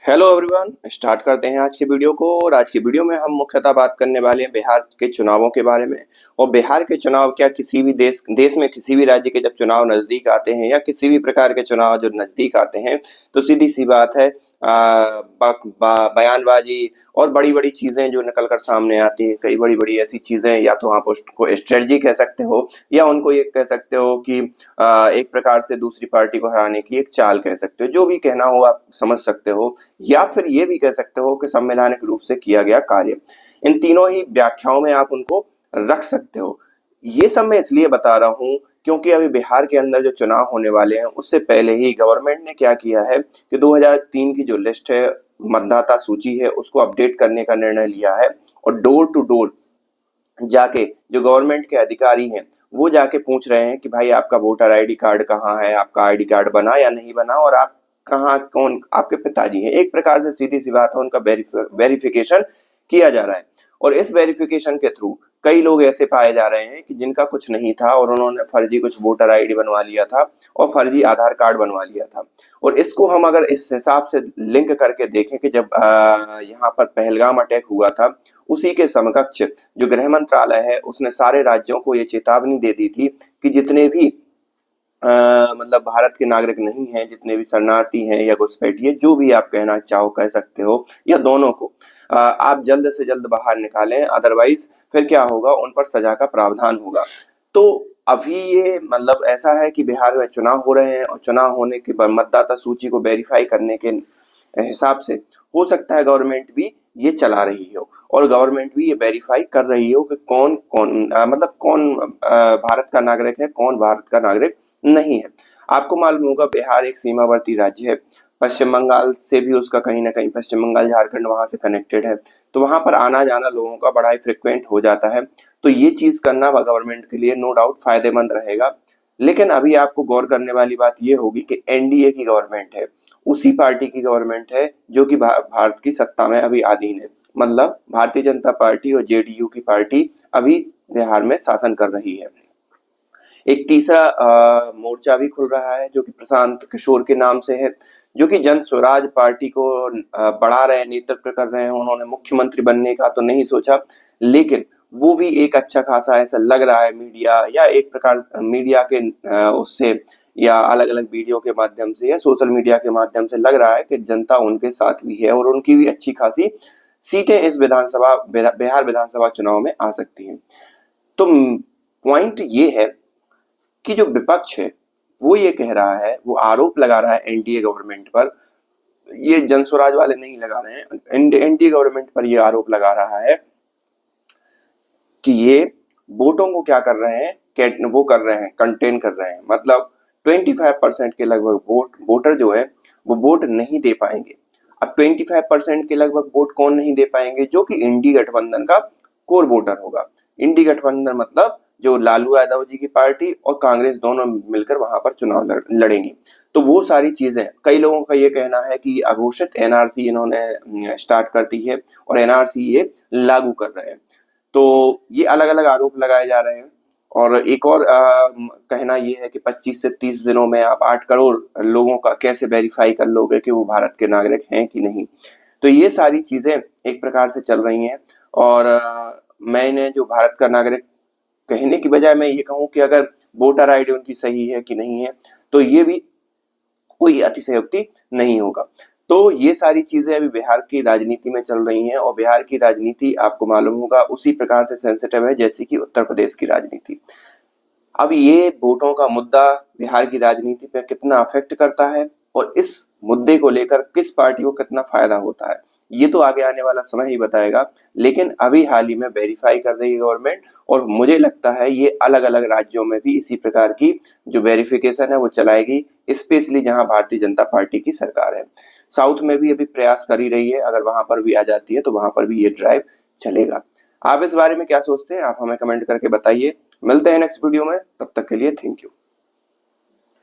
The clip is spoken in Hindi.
हेलो एवरीवन, स्टार्ट करते हैं आज के वीडियो को। और आज की वीडियो में हम मुख्यतः बात करने वाले हैं बिहार के चुनावों के बारे में। और बिहार के चुनाव क्या, किसी भी देश में किसी भी राज्य के जब चुनाव नजदीक आते हैं या किसी भी प्रकार के चुनाव जो नजदीक आते हैं तो सीधी सी बात है, बयानबाजी और बड़ी बड़ी चीजें जो निकल कर सामने आती है। कई बड़ी बड़ी ऐसी चीजें, या तो आप उसको स्ट्रेटजी कह सकते हो या उनको ये कह सकते हो कि एक प्रकार से दूसरी पार्टी को हराने की एक चाल कह सकते हो। जो भी कहना हो आप समझ सकते हो, या फिर ये भी कह सकते हो कि संवैधानिक रूप से किया गया कार्य। इन तीनों ही व्याख्याओं में आप उनको रख सकते हो। ये सब मैं इसलिए बता रहा हूँ क्योंकि अभी बिहार के अंदर जो चुनाव होने वाले हैं उससे पहले ही गवर्नमेंट ने क्या किया है कि 2003 की जो लिस्ट है, मतदाता सूची है, उसको अपडेट करने का निर्णय लिया है। और डोर टू डोर जाके जो गवर्नमेंट के अधिकारी हैं वो जाके पूछ रहे हैं कि भाई आपका वोटर आईडी कार्ड कहाँ है, आपका आईडी कार्ड बना या नहीं बना, और आप कहाँ, कौन आपके पिताजी हैं। एक प्रकार से सीधी सी बात है, उनका वेरिफिकेशन किया जा रहा है। और इस वेरिफिकेशन के थ्रू कई लोग ऐसे पाए जा रहे हैं कि जिनका कुछ नहीं था और उन्होंने फर्जी कुछ वोटर आईडी बनवा लिया था और फर्जी आधार कार्ड बनवा लिया था। और इसको हम अगर इस हिसाब से लिंक करके देखें कि जब यहाँ पर पहलगाम अटैक हुआ था, उसी के समकक्ष जो गृह मंत्रालय है उसने सारे राज्यों को ये चेतावनी दे दी थी कि जितने भी मतलब भारत के नागरिक नहीं हैं, जितने भी शरणार्थी हैं या घुसपैठिए, जो भी आप कहना चाहो कह सकते हो, या दोनों को आप जल्द से जल्द बाहर निकालें, अदरवाइज फिर क्या होगा, उन पर सजा का प्रावधान होगा। तो अभी ये मतलब ऐसा है कि बिहार में चुनाव हो रहे हैं और चुनाव होने के बाद मतदाता सूची को वेरीफाई करने के हिसाब से हो सकता है गवर्नमेंट भी ये चला रही हो और गवर्नमेंट भी ये वेरीफाई कर रही हो कि कौन कौन मतलब कौन भारत का नागरिक है, कौन भारत का नागरिक नहीं है। आपको मालूम होगा बिहार एक सीमावर्ती राज्य है। पश्चिम बंगाल से भी उसका कहीं ना कहीं, पश्चिम बंगाल झारखंड वहां से कनेक्टेड है, तो वहां पर आना जाना लोगों का बड़ा ही फ्रिक्वेंट हो जाता है। तो ये चीज करना गवर्नमेंट के लिए नो डाउट फायदेमंद रहेगा। लेकिन अभी आपको गौर करने वाली बात ये होगी कि एनडीए की गवर्नमेंट है, उसी पार्टी की गवर्नमेंट है जो कि भारत की सत्ता में अभी आधीन है। मतलब भारतीय जनता पार्टी और जेडीयू की पार्टी अभी बिहार में शासन कर रही है। एक तीसरा मोर्चा भी खुल रहा है जो कि प्रशांत किशोर के नाम से है, जो कि जन स्वराज पार्टी को बढ़ा रहे हैं, नेतृत्व कर रहे हैं। उन्होंने मुख्यमंत्री बनने का तो नहीं सोचा, लेकिन वो भी एक अच्छा खासा ऐसा लग रहा है मीडिया या एक प्रकार मीडिया के उससे या अलग अलग वीडियो के माध्यम से या सोशल मीडिया के माध्यम से लग रहा है कि जनता उनके साथ भी है और उनकी भी अच्छी खासी सीटें इस बिहार विधानसभा चुनाव में आ सकती हैं। तो पॉइंट ये है कि जो विपक्ष है वो ये कह रहा है, वो आरोप लगा रहा है एनडीए गवर्नमेंट पर, ये जनस्वराज वाले नहीं लगा रहे हैं, एनडीए गवर्नमेंट पर ये आरोप लगा रहा है कि ये वोटों को क्या कर रहे हैं, वो कर रहे हैं, कंटेन कर रहे हैं। मतलब 25% के लगभग वोटर जो है वो वोट नहीं दे पाएंगे। अब 25% के लगभग वोट कौन नहीं दे पाएंगे? जो कि इंडी गठबंधन का कोर वोटर होगा। इंडी गठबंधन मतलब जो लालू यादव जी की पार्टी और कांग्रेस दोनों मिलकर वहां पर चुनाव लड़ेंगी। तो वो सारी चीजें, कई लोगों का ये कहना है कि अघोषित एनआरसी इन्होंने स्टार्ट कर दी है और एनआरसी ये लागू कर रहे हैं। तो ये अलग अलग आरोप लगाए जा रहे हैं। और एक और कहना ये है कि 25 से 30 दिनों में आप 8 करोड़ लोगों का कैसे वेरीफाई कर लोगे कि वो भारत के नागरिक हैं कि नहीं। तो ये सारी चीजें एक प्रकार से चल रही हैं। और मैंने जो भारत का नागरिक कहने की बजाय मैं ये कहूँ कि अगर वोटर आईडी उनकी सही है कि नहीं है, तो ये भी कोई अतिशयोक्ति नहीं होगा। तो ये सारी चीजें अभी बिहार की राजनीति में चल रही हैं और बिहार की राजनीति आपको मालूम होगा उसी प्रकार से सेंसिटिव है जैसे कि उत्तर प्रदेश की राजनीति। अब ये वोटों का मुद्दा बिहार की राजनीति पे कितना अफेक्ट करता है और इस मुद्दे को लेकर किस पार्टी को कितना फायदा होता है, ये तो आगे आने वाला समय ही बताएगा। लेकिन अभी हाल ही में वेरीफाई कर रही है गवर्नमेंट, और मुझे लगता है ये अलग अलग राज्यों में भी इसी प्रकार की जो वेरिफिकेशन है वो चलाएगी, स्पेशली जहां भारतीय जनता पार्टी की सरकार है। साउथ में भी अभी प्रयास कर ही रही है, अगर वहां पर भी आ जाती है तो वहां पर भी ये ड्राइव चलेगा। आप इस बारे में क्या सोचते हैं? आप हमें कमेंट करके बताइए। मिलते हैं नेक्स्ट वीडियो में, तब तक के लिए थैंक यू।